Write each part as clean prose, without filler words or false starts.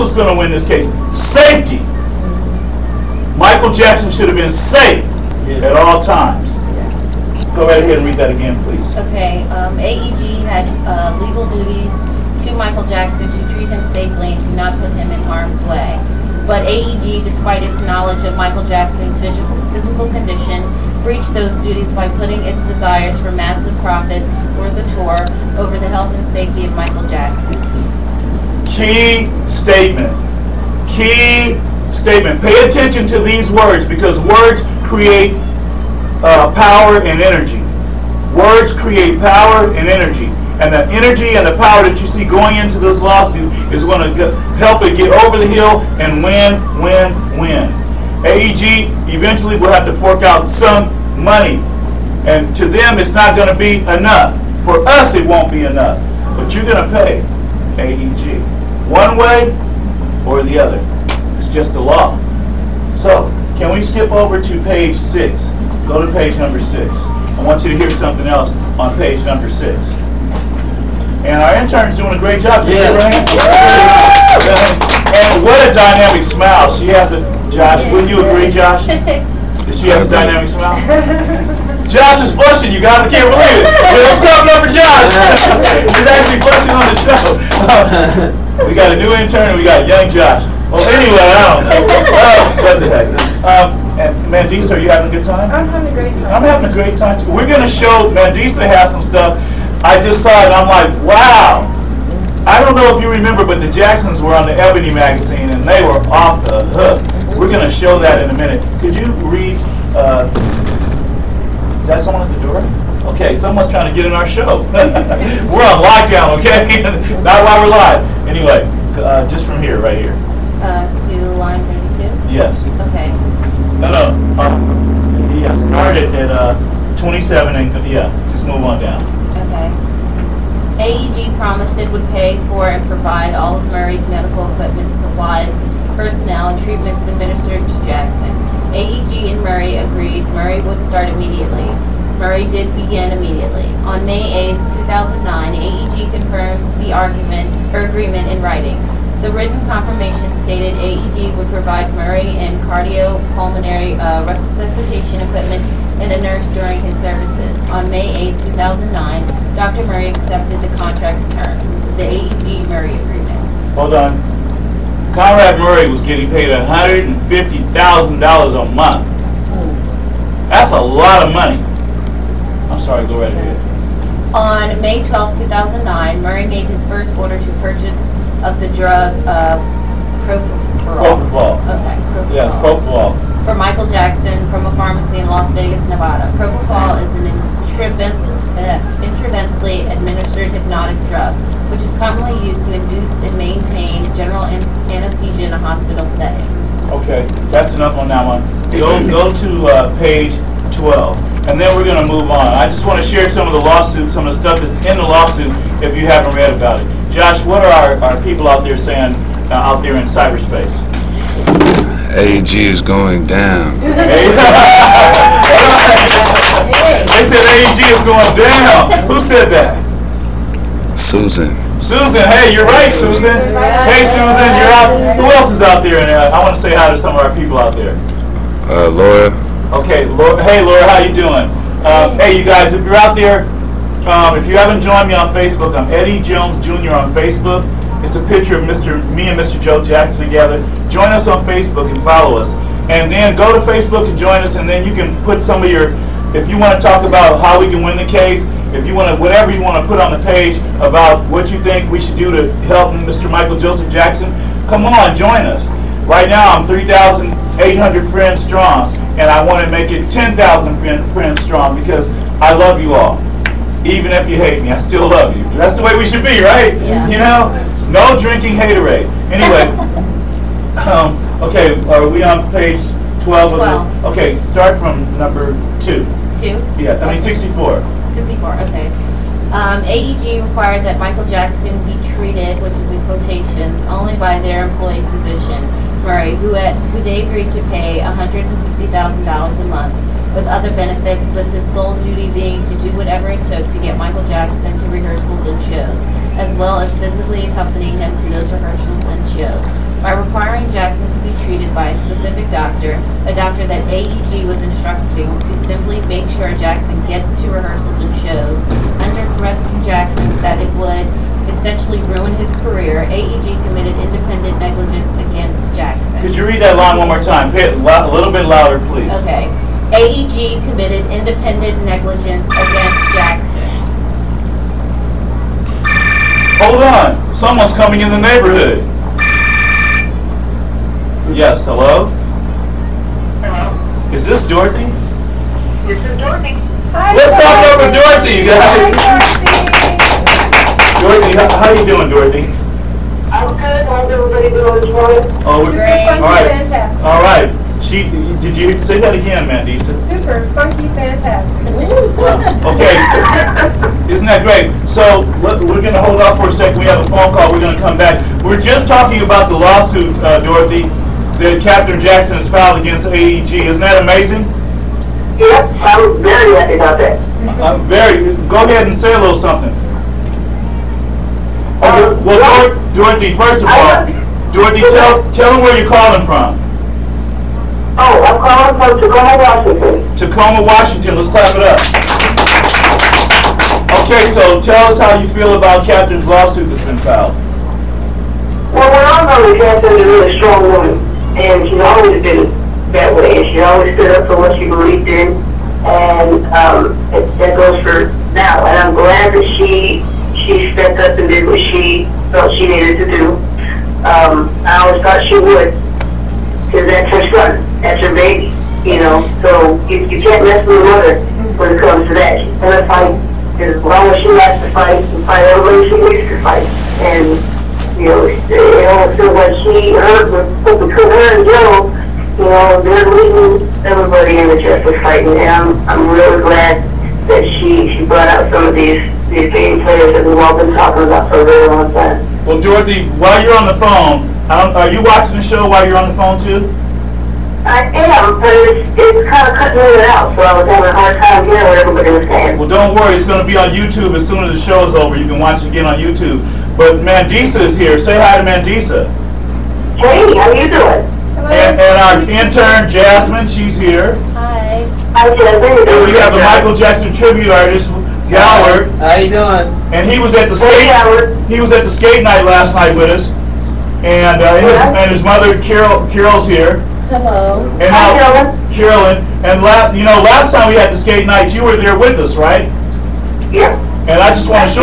Who's going to win this case? Safety. Michael Jackson should have been safe at all times. Go right ahead and read that again, please. Okay. AEG had legal duties to Michael Jackson to treat him safely and to not put him in harm's way. But AEG, despite its knowledge of Michael Jackson's physical condition, breached those duties by putting its desires for massive profits for the tour over the health and safety of Michael Jackson. Key statement. Key statement. Pay attention to these words, because words create power and energy. Words create power and energy. And the energy and the power that you see going into this lawsuit is going to help it get over the hill and win, win, win. AEG eventually will have to fork out some money. And to them, it's not going to be enough. For us, it won't be enough. But you're going to pay AEG. One way or the other. It's just the law. So, can we skip over to page 6? Go to page number 6. I want you to hear something else on page number 6. And our intern's doing a great job. Yes. And what a dynamic smile she has. Josh, wouldn't you agree, Josh? That she has a dynamic smile? Josh is blushing. You guys can't believe it. Let's clap it up for Josh. He's actually blushing on the show. We got a new intern and we got young Josh. Well, anyway, I don't know. What the heck? And Mandisa, are you having a good time? I'm having a great time. I'm having a great time too. We're going to show, Mandisa has some stuff. I just saw it and I'm like, wow. I don't know if you remember, but the Jacksons were on the Ebony magazine and they were off the hook. We're going to show that in a minute. Could you read, is that someone at the door? Okay, someone's trying to get in our show. We're on lockdown, okay? Not while we're live. Anyway, just from here, right here. To line 32? Yes. Okay. No. Yeah, start it at 27 and, yeah, just move on down. Okay. AEG promised it would pay for and provide all of Murray's medical equipment, supplies, personnel, and treatments administered to Jackson. AEG and Murray agreed Murray would start immediately. Murray did begin immediately. On May 8, 2009, AEG confirmed the agreement in writing. The written confirmation stated AEG would provide Murray and cardiopulmonary resuscitation equipment and a nurse during his services. On May 8, 2009, Dr. Murray accepted the contract's terms, the AEG-Murray agreement. Hold on. Conrad Murray was getting paid $150,000 a month. That's a lot of money. I'm sorry, go right ahead. On May 12, 2009, Murray made his first order to purchase of the drug Propofol. Okay, Propofol. Yes, Propofol. For Michael Jackson from a pharmacy in Las Vegas, Nevada. Propofol is an intravenously administered hypnotic drug, which is commonly used to induce and maintain general anesthesia in a hospital setting. Okay, that's enough on that one. Go to page 12, and then we're going to move on. I just want to share some of the lawsuit, some of the stuff that's in the lawsuit if you haven't read about it. Josh, what are our people out there saying out there in cyberspace? AEG is going down. They said AEG is going down. Who said that? Susan. Susan, hey, you're right, Susan. Hey, Susan, you're out. Who else is out there? And I want to say hi to some of our people out there. Laura. Okay, Laura. Hey, Laura, how you doing? Hey, you guys, if you're out there, if you haven't joined me on Facebook, I'm Eddie Jones Jr. on Facebook. It's a picture of me and Mr. Joe Jackson together. Join us on Facebook and follow us. And then go to Facebook and join us, and then you can put some of your, if you want to talk about how we can win the case, if you want to, whatever you want to put on the page about what you think we should do to help Mr. Michael Joseph Jackson, come on, join us. Right now I'm 3,800 friends strong, and I want to make it 10,000 friends strong because I love you all. Even if you hate me, I still love you. That's the way we should be, right? Yeah. You know? No drinking haterade. Anyway, okay, are we on page 12? 12. Okay, start from number 2. 2? Yeah, I mean 64. 64, okay. AEG required that Michael Jackson be treated, which is in quotations, only by their employed physician, Murray, who they agreed to pay $150,000 a month, with other benefits, with his sole duty being to do whatever it took to get Michael Jackson to rehearsals and shows, as well as physically accompanying him to those rehearsals and shows. treated by a specific doctor, a doctor that AEG was instructing to simply make sure Jackson gets to rehearsals and shows, under threats to Jackson that it would essentially ruin his career, AEG committed independent negligence against Jackson. Could you read that line one more time? Pay it a little bit louder, please. Okay. AEG committed independent negligence against Jackson. Hold on. Someone's coming in the neighborhood. Yes, hello? Hello? Is this Dorothy? This is Dorothy. Hi, Let's talk over Dorothy, you guys. Dorothy, how you doing, Dorothy? I'm good. How's everybody doing this morning? Oh, Super all right. Fantastic. All right. Did you say that again, Mandisa? Super funky fantastic. Okay. Isn't that great? So we're going to hold off for a second. We have a phone call. We're going to come back. We're just talking about the lawsuit, Dorothy, that Captain Jackson has filed against AEG. Isn't that amazing? Yep, I'm very happy about that. Go ahead and say a little something. Okay. Well, Dorothy, first of all, Dorothy, tell them where you're calling from. Oh, I'm calling from Tacoma, Washington. Tacoma, Washington. Let's clap it up. Okay, so tell us how you feel about Captain's lawsuit that's been filed. Well, when I know Catherine's a really strong woman, and she's always been that way, and she always stood up for what she believed in, and that goes for now. And I'm glad that she stepped up and did what she felt she needed to do. I always thought she would, because that's her son, that's her baby, you know. So you can't mess with a mother when it comes to that. She's gonna fight as long as she has to fight, and fight everybody she needs to fight. And you know, it almost feels like between her and Joe, you know, they're leading everybody in the justice fighting. And I'm really glad that she brought out some of these game players that we've all been talking about for a very long time. Well, Dorothy, while you're on the phone, are you watching the show while you're on the phone too? I am, but it's kind of cutting in and out, so I was having a hard time hearing what everybody was saying. Well, don't worry. It's going to be on YouTube as soon as the show is over. You can watch it again on YouTube. But Mandisa is here. Say hi to Mandisa. Hey, how you doing? And our intern, Jasmine, she's here. Hi. Hi, Jasmine. And we have the Michael Jackson tribute artist, Goward. How you doing? And he was at the Hey, Goward. skate night last night with us. And his mother, Carol's here. Hello. And Hi, Carolyn. And last time we had the skate night, you were there with us, right? Yeah. And I just want to show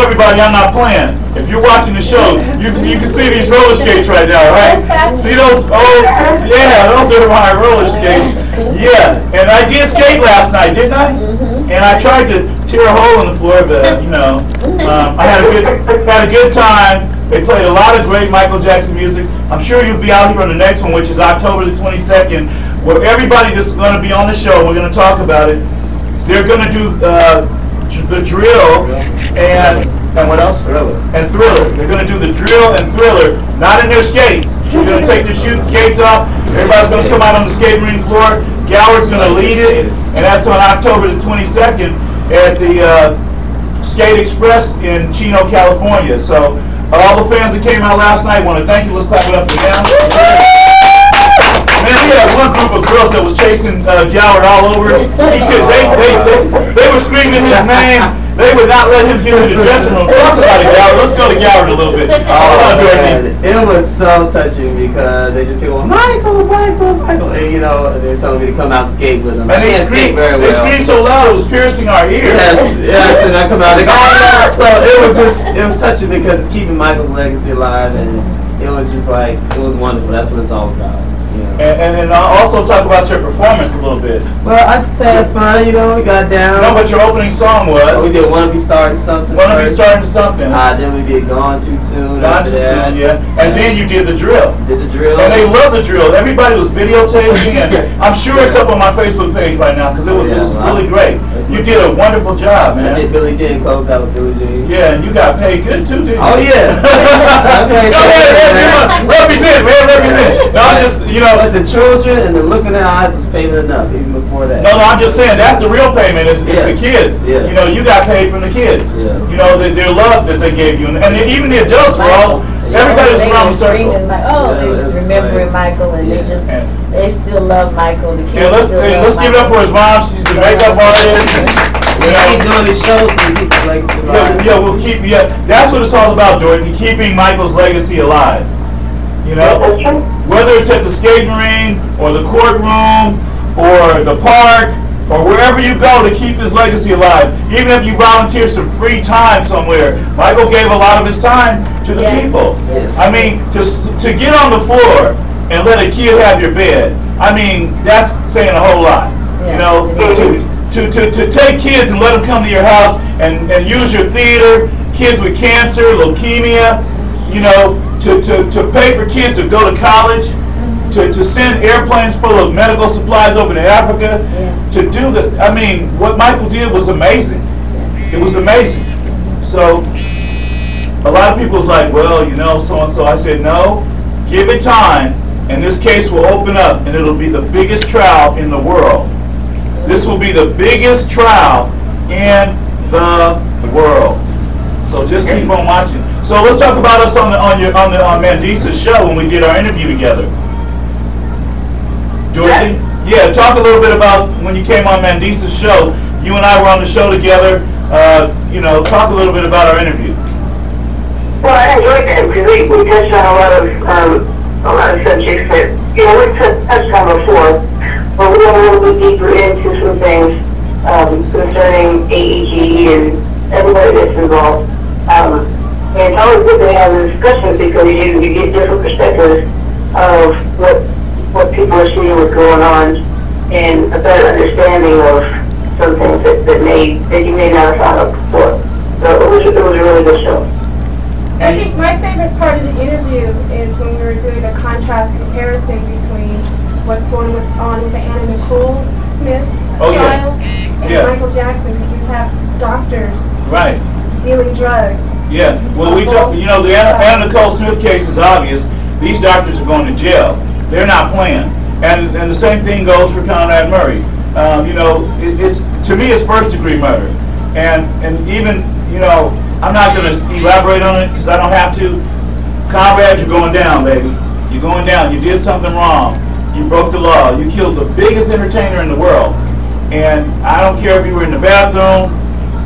everybody I'm not playing. If you're watching the show, you can see these roller skates right now, right? See those? Oh, yeah, those are my roller skates. Yeah, and I did skate last night, didn't I? And I tried to tear a hole in the floor, but I had a good time. They played a lot of great Michael Jackson music. I'm sure you'll be out here on the next one, which is October the 22nd, where everybody that's going to be on the show, we're going to talk about it. They're going to do the drill and what else? Thriller. And Thriller. They're going to do the drill and Thriller, not in their skates. They're going to take their skates off. Everybody's going to come out on the skate ring floor. Goward's going to lead it, and that's on October the 22nd at the Skate Express in Chino, California. So all the fans that came out last night, want to thank you. Let's clap it up for them. Man, we had one group of girls that was chasing Goward all over. They were screaming his name. They would not let him get to the dressing room. Talk about it, Goward. Let's go to Goward a little bit. Hold on, Dorothy. It was so touching because they just kept going, Michael. And they're telling me to come out and skate with them. And they screamed so loud it was piercing our ears. Yes, and I come out and they go, ah! So it was touching because it's keeping Michael's legacy alive, and it was just like, it was wonderful. That's what it's all about. And also talk about your performance a little bit. Well, I just had fun, we got down. No, but your opening song was? We did Wanna Be Starting Something. Wanna Be Starting Something. Then we did Gone Too Soon. Gone Too Soon, yeah. And then you did the drill. Did the drill. And they love the drill. Everybody was videotaping, and I'm sure it's up on my Facebook page right now because it was really great. You did a wonderful job, man. I did Billie Jean, closed out with Billie Jean. Yeah, and you got paid good too, didn't you? Oh, yeah. Okay, go ahead, represent, man, represent. No, I'm just, But the children and the look in their eyes was payment enough, even before that. No, I'm just saying that's the real payment. It's the kids. Yeah. You got paid from the kids. Yes. Their love that they gave you, and even the adults were all. Everybody was around the circle. They just remember Michael, and they still love Michael. The kids And let's give it up for his mom. She's the makeup artist. Keep doing the show so we keep the legacy alive. Yeah, we'll keep. Yeah, that's what it's all about, Dorothy. Keeping Michael's legacy alive. You know, whether it's at the skating ring or the courtroom or the park or wherever you go to keep his legacy alive. Even if you volunteer some free time somewhere, Michael gave a lot of his time to the people. Yes. I mean, just to get on the floor and let a kid have your bed. I mean, that's saying a whole lot. You know, to take kids and let them come to your house and use your theater, kids with cancer, leukemia, you know, to pay for kids to go to college, to send airplanes full of medical supplies over to Africa, to do the, I mean, what Michael did was amazing. It was amazing. So, a lot of people's like, well, you know, so-and-so. I said, no, give it time, and this case will open up, and it'll be the biggest trial in the world. This will be the biggest trial in the world. So just keep on watching. So let's talk about us on Mandisa's show when we did our interview together. Dorothy? Yeah, talk a little bit about when you came on Mandisa's show. You and I were on the show together. You know, talk a little bit about our interview. Well, I enjoyed that because we touched on a lot of subjects that, you know, we've touched on before, but we went a little bit deeper into some things concerning AEG and everybody that's involved. And it's always good to have a discussion because you get different perspectives of what people are seeing, what's going on, and a better understanding of some things that you may not have thought of before. So it was a really good show. I think my favorite part of the interview is when we were doing a contrast comparison between what's going on with the Anna Nicole Smith trial and Michael Jackson, because you have doctors dealing drugs. Yeah, well, we talk. You know, the Anna Nicole Smith case is obvious. These doctors are going to jail. They're not playing, and the same thing goes for Conrad Murray. You know, it's to me it's first degree murder, and even, you know, I'm not going to elaborate on it because I don't have to. Conrad, you're going down, baby. You're going down. You did something wrong. You broke the law. You killed the biggest entertainer in the world. And I don't care if you were in the bathroom,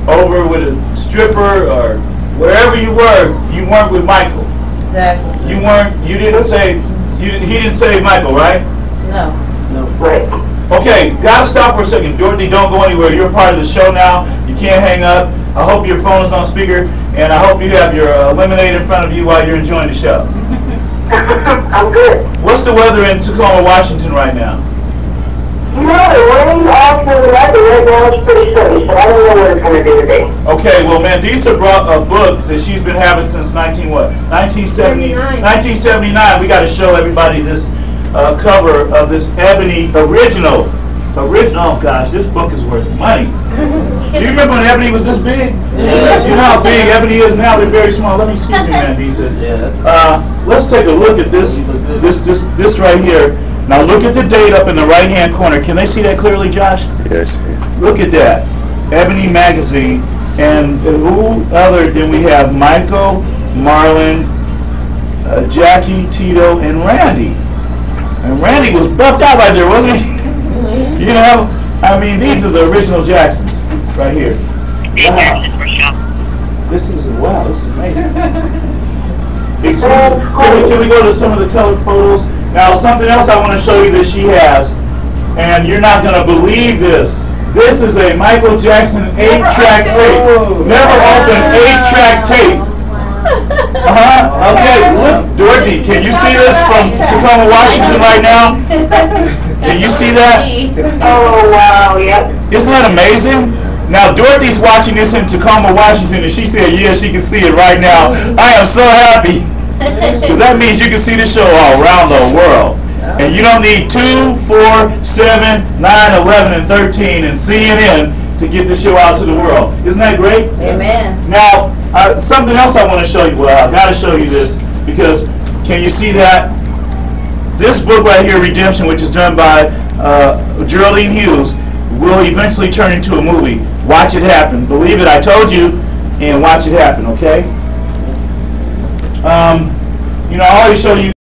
over with a stripper, or wherever you weren't with Michael. Exactly. You weren't. You didn't say. He didn't save Michael, right? No. Right. Okay, gotta stop for a second. Dorothy, don't go anywhere. You're part of the show now. You can't hang up. I hope your phone is on speaker, and I hope you have your lemonade in front of you while you're enjoying the show. I'm good. What's the weather in Tacoma, Washington right now? You know, the rain all through the night, right now it's pretty sunny, so I don't know what it's going to do today. Okay, well, Mandisa brought a book that she's been having since 1979. We got to show everybody this cover of this Ebony original. Oh gosh, this book is worth money. Do you remember when Ebony was this big? You know how big Ebony is now? They're very small. Let me excuse me, Mandisa. Yes. Let's take a look at this right here. Now look at the date up in the right-hand corner. Can they see that clearly, Josh? Yes. Look at that. Ebony Magazine. And who other than we have? Michael, Marlon, Jackie, Tito, and Randy. And Randy was buffed out right there, wasn't he? You know, I mean, these are the original Jacksons right here. Wow. This is amazing. Exclusive. Can we go to some of the colored photos? Now, something else I want to show you that she has, and you're not going to believe this. This is a Michael Jackson 8-track tape. Never opened 8-track tape. Okay, look, Dorothy, can you see this from Tacoma, Washington right now? Can you see that? Oh, wow, yep. Isn't that amazing? Now, Dorothy's watching this in Tacoma, Washington, and she said, yeah, she can see it right now. I am so happy. Because that means you can see the show all around the world. And you don't need 2, 4, 7, 9, 11, and 13 and CNN to get the show out to the world. Isn't that great? Amen. Now, something else I want to show you. Well, I've got to show you this because can you see that? This book right here, Redemption, which is done by Geraldine Hughes, will eventually turn into a movie. Watch it happen. Believe it, I told you, and watch it happen, okay? You know, I always show you